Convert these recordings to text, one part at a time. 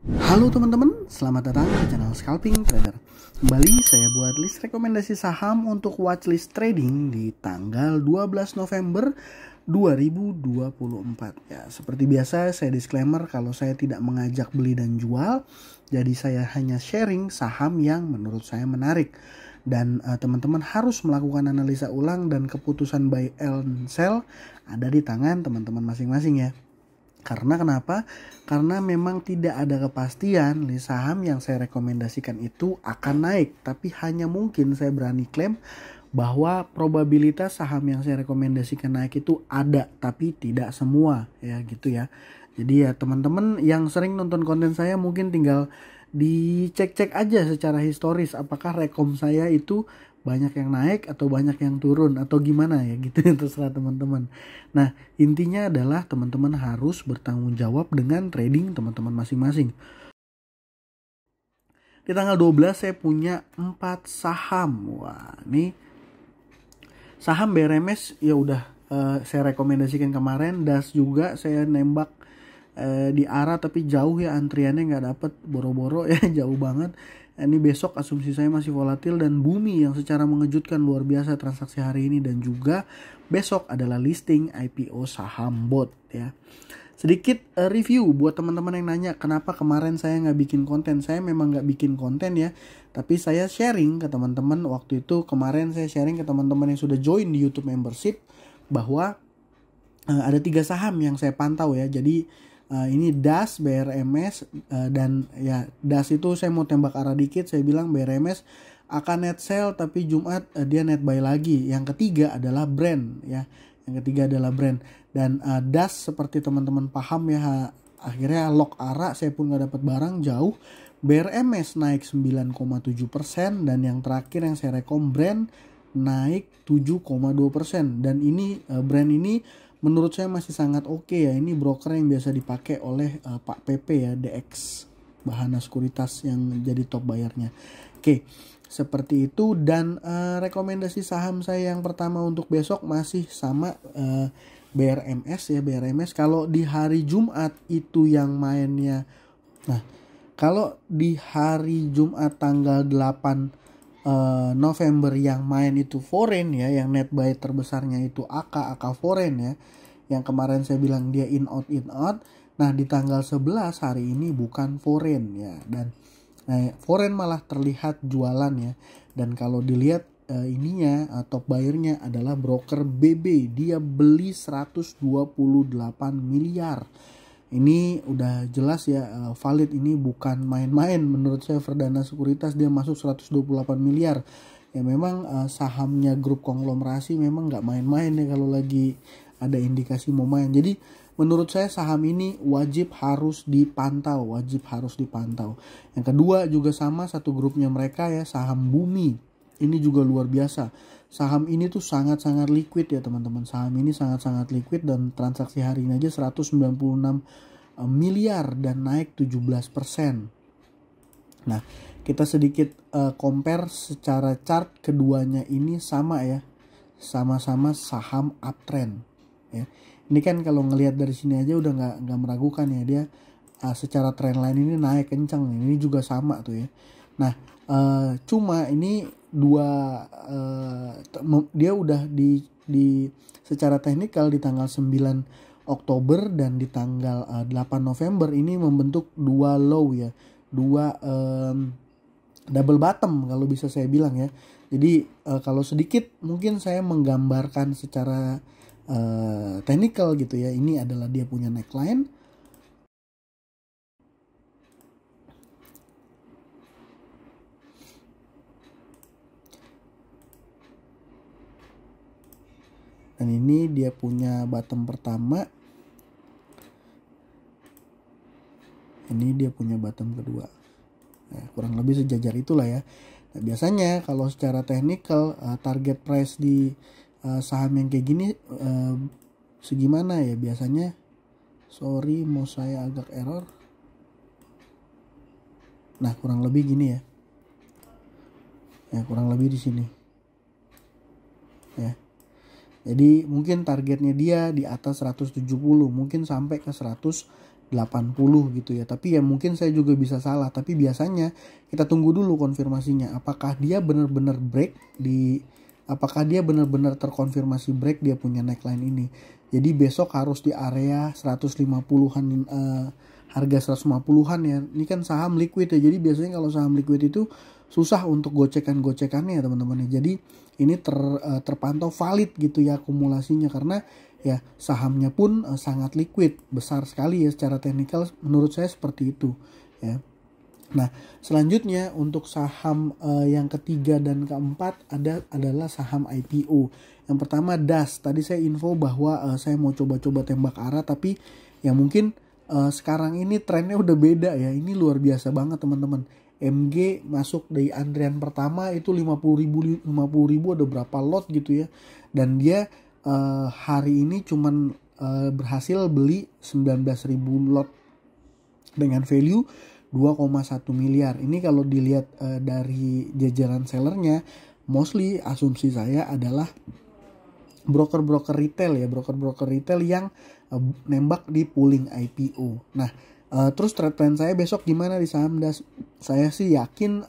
Halo teman-teman, selamat datang di channel Scalping Trader. Kembali saya buat list rekomendasi saham untuk watchlist trading di tanggal 12 November 2024. Ya, seperti biasa saya disclaimer kalau saya tidak mengajak beli dan jual. Jadi saya hanya sharing saham yang menurut saya menarik. Dan teman-teman harus melakukan analisa ulang dan keputusan buy and sell ada di tangan teman-teman masing-masing ya. Karena kenapa? Karena memang tidak ada kepastian di saham yang saya rekomendasikan itu akan naik. Tapi hanya mungkin saya berani klaim bahwa probabilitas saham yang saya rekomendasikan naik itu ada. Tapi tidak semua ya gitu ya. Jadi ya teman-teman yang sering nonton konten saya mungkin tinggal dicek-cek aja secara historis. Apakah rekom saya itu banyak yang naik atau banyak yang turun atau gimana ya gitu, terserah teman-teman. Nah intinya adalah teman-teman harus bertanggung jawab dengan trading teman-teman masing-masing. Di tanggal 12 saya punya 4 saham. Wah ini saham BRMS ya udah saya rekomendasikan kemarin. Das juga saya nembak di arah tapi jauh ya, antriannya nggak dapet, boro-boro ya jauh banget. Ini besok asumsi saya masih volatil. Dan Bumi yang secara mengejutkan luar biasa transaksi hari ini. Dan juga besok adalah listing IPO saham BOT ya. Sedikit review buat teman-teman yang nanya kenapa kemarin saya nggak bikin konten. Saya memang nggak bikin konten ya, tapi saya sharing ke teman-teman. Waktu itu kemarin saya sharing ke teman-teman yang sudah join di YouTube membership bahwa ada 3 saham yang saya pantau ya. Jadi ini Das, BRMS, dan ya Das itu saya mau tembak arah dikit. Saya bilang BRMS akan net sell tapi Jumat dia net buy lagi. Yang ketiga adalah brand ya. Yang ketiga adalah brand. Dan Das seperti teman-teman paham ya, akhirnya lock arah, saya pun nggak dapat barang jauh. BRMS naik 9,7% dan yang terakhir yang saya rekom brand naik 7,2%. Dan ini brand ini menurut saya masih sangat oke ya. Ini broker yang biasa dipakai oleh Pak PP ya, DX Bahana Sekuritas yang jadi top bayarnya. Oke, seperti itu. Dan rekomendasi saham saya yang pertama untuk besok masih sama BRMS ya. BRMS kalau di hari Jumat itu yang mainnya. Nah, kalau di hari Jumat tanggal 8 November yang main itu foreign ya, yang net buy terbesarnya itu AK foreign ya, yang kemarin saya bilang dia in out. Nah di tanggal 11 hari ini bukan foreign ya, dan foreign malah terlihat jualan ya. Dan kalau dilihat ininya top buyernya adalah broker BB, dia beli 128 miliar. Ini udah jelas ya valid, ini bukan main-main menurut saya. Verdana Sekuritas dia masuk 128 miliar. Ya memang sahamnya grup konglomerasi memang nggak main-main ya kalau lagi ada indikasi mau main. Jadi menurut saya saham ini wajib harus dipantau. Yang kedua juga sama, satu grupnya mereka ya, saham Bumi. Ini juga luar biasa. Saham ini tuh sangat-sangat liquid ya teman-teman. Saham ini sangat-sangat liquid dan transaksi hari ini aja 196 miliar dan naik 17%. Nah, kita sedikit compare secara chart, keduanya ini sama ya. Sama-sama saham uptrend ya. Ini kan kalau ngelihat dari sini aja udah nggak meragukan ya, dia secara trendline ini naik kencang. Ini juga sama tuh ya. Nah, cuma ini dia udah di secara teknikal di tanggal 9 Oktober dan di tanggal 8 November ini membentuk 2 low ya, 2 double bottom kalau bisa saya bilang ya. Jadi kalau sedikit mungkin saya menggambarkan secara teknikal gitu ya, ini adalah dia punya neckline. Dan ini dia punya bottom pertama. Ini dia punya bottom kedua. Nah, kurang lebih sejajar itulah ya. Nah, biasanya kalau secara teknikal target price di saham yang kayak gini segimana ya biasanya. Sorry, mau saya agak error. Nah, kurang lebih gini ya. Ya, kurang lebih di sini. Ya. Jadi mungkin targetnya dia di atas 170, mungkin sampai ke 180 80 gitu ya. Tapi ya mungkin saya juga bisa salah, tapi biasanya kita tunggu dulu konfirmasinya apakah dia benar-benar break apakah dia benar-benar terkonfirmasi break dia punya neckline ini. Jadi besok harus di area 150-an harga 150-an ya. Ini kan saham liquid ya. Jadi biasanya kalau saham liquid itu susah untuk gocekannya ya teman-teman. Jadi ini terpantau valid gitu ya akumulasinya, karena ya sahamnya pun sangat liquid, besar sekali ya secara teknikal, menurut saya seperti itu ya. Nah, selanjutnya untuk saham yang ketiga dan keempat adalah saham IPO. Yang pertama DAS. Tadi saya info bahwa saya mau coba-coba tembak arah, tapi ya mungkin sekarang ini trennya udah beda ya. Ini luar biasa banget teman-teman. MG masuk dari antrian pertama itu 50.000 ada berapa lot gitu ya. Dan dia hari ini cuman berhasil beli 19.000 lot dengan value 2,1 miliar. Ini kalau dilihat dari jajaran sellernya, mostly asumsi saya adalah broker-broker retail ya, broker-broker retail yang nembak di pooling IPO. Nah, terus trade plan saya besok gimana di saham DAS? Saya sih yakin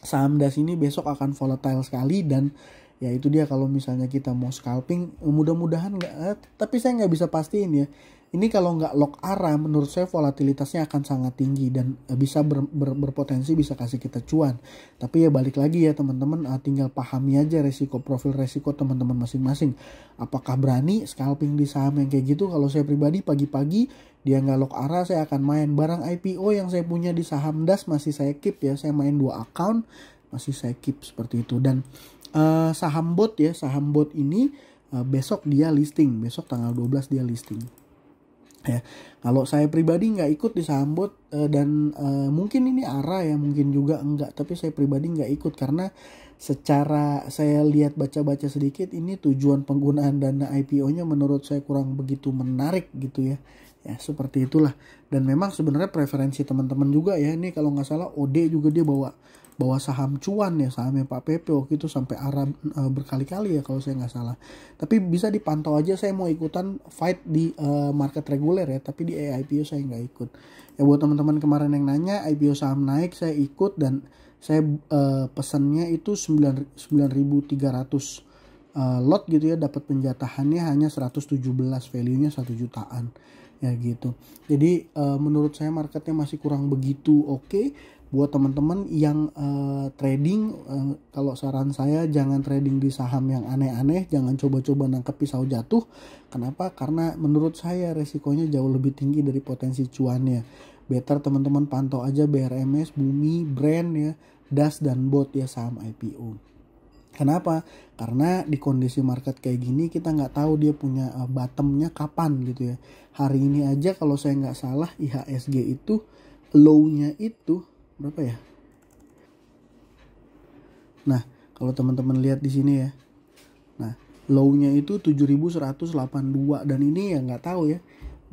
saham DAS ini besok akan volatile sekali, dan ya itu dia, kalau misalnya kita mau scalping mudah-mudahan tapi saya nggak bisa pastiin ya. Ini kalau nggak lock arah, menurut saya volatilitasnya akan sangat tinggi dan bisa berpotensi bisa kasih kita cuan. Tapi ya balik lagi ya teman-teman, tinggal pahami aja profil resiko teman-teman masing-masing. Apakah berani scalping di saham yang kayak gitu? Kalau saya pribadi pagi-pagi dia nggak lock arah, saya akan main. Barang IPO yang saya punya di saham DAS masih saya keep ya, saya main 2 account masih saya keep seperti itu. Dan saham bot ini besok dia listing, besok tanggal 12 dia listing. Ya, kalau saya pribadi nggak ikut di saham bot dan mungkin ini arah ya, mungkin juga enggak, tapi saya pribadi nggak ikut karena secara saya lihat baca-baca sedikit, ini tujuan penggunaan dana IPO-nya menurut saya kurang begitu menarik gitu ya. Ya seperti itulah. Dan memang sebenarnya preferensi teman-teman juga ya. Ini kalau nggak salah OD juga dia bawa saham cuan ya, sahamnya Pak Pepe waktu itu sampai arah berkali-kali ya kalau saya nggak salah. Tapi bisa dipantau aja, saya mau ikutan fight di market reguler ya, tapi di IPO saya nggak ikut. Ya buat teman-teman kemarin yang nanya IPO saham naik, saya ikut dan saya pesannya itu 9.300 lot gitu ya, dapat penjatahannya hanya 117, value-nya 1 jutaan ya gitu. Jadi menurut saya marketnya masih kurang begitu oke. Buat teman-teman yang trading, kalau saran saya jangan trading di saham yang aneh-aneh, jangan coba-coba nangkep pisau jatuh. Kenapa? Karena menurut saya resikonya jauh lebih tinggi dari potensi cuannya. Better teman-teman pantau aja BRMS, Bumi, Brand ya, DAS dan BOT ya, saham IPO. Kenapa? Karena di kondisi market kayak gini kita nggak tahu dia punya bottomnya kapan gitu ya. Hari ini aja kalau saya nggak salah IHSG itu low-nya itu berapa ya? Nah, kalau teman-teman lihat di sini ya. Nah, low-nya itu 7.182 dan ini ya nggak tahu ya.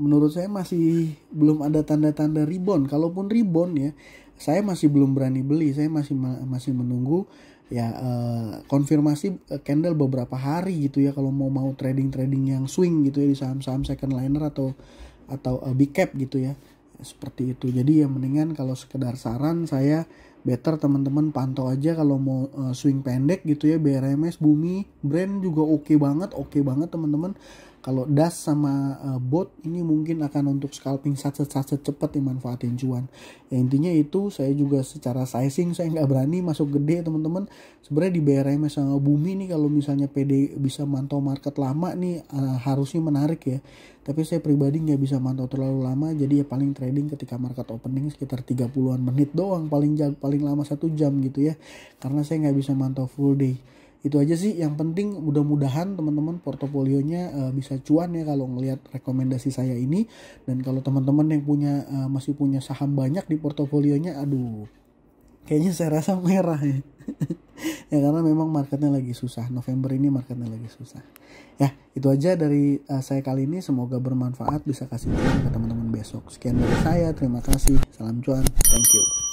Menurut saya masih belum ada tanda-tanda rebound. Kalaupun rebound ya, saya masih belum berani beli. Saya masih menunggu ya konfirmasi candle beberapa hari gitu ya, kalau mau trading yang swing gitu ya di saham-saham second liner atau big cap gitu ya. Seperti itu. Jadi ya mendingan kalau sekedar saran saya, better teman-teman pantau aja kalau mau swing pendek gitu ya, BRMS, Bumi, Brand juga oke banget teman-teman. Kalau DAS sama BOT ini mungkin akan untuk scalping satset cepat dimanfaatin cuan. Ya intinya itu, saya juga secara sizing saya nggak berani masuk gede teman-teman. Sebenarnya di BRMS sama Bumi nih kalau misalnya PD bisa mantau market lama nih harusnya menarik ya. Tapi saya pribadi nggak bisa mantau terlalu lama, jadi ya paling trading ketika market opening sekitar 30-an menit doang, paling lama 1 jam gitu ya. Karena saya nggak bisa mantau full day. Itu aja sih, yang penting mudah-mudahan teman-teman portofolionya bisa cuan ya kalau ngelihat rekomendasi saya ini. Dan kalau teman-teman yang masih punya saham banyak di portofolionya, aduh kayaknya saya rasa merah ya. Ya karena memang marketnya lagi susah, November ini marketnya lagi susah. Ya itu aja dari saya kali ini, semoga bermanfaat, bisa kasih cuan ke teman-teman besok. Sekian dari saya, terima kasih, salam cuan, thank you.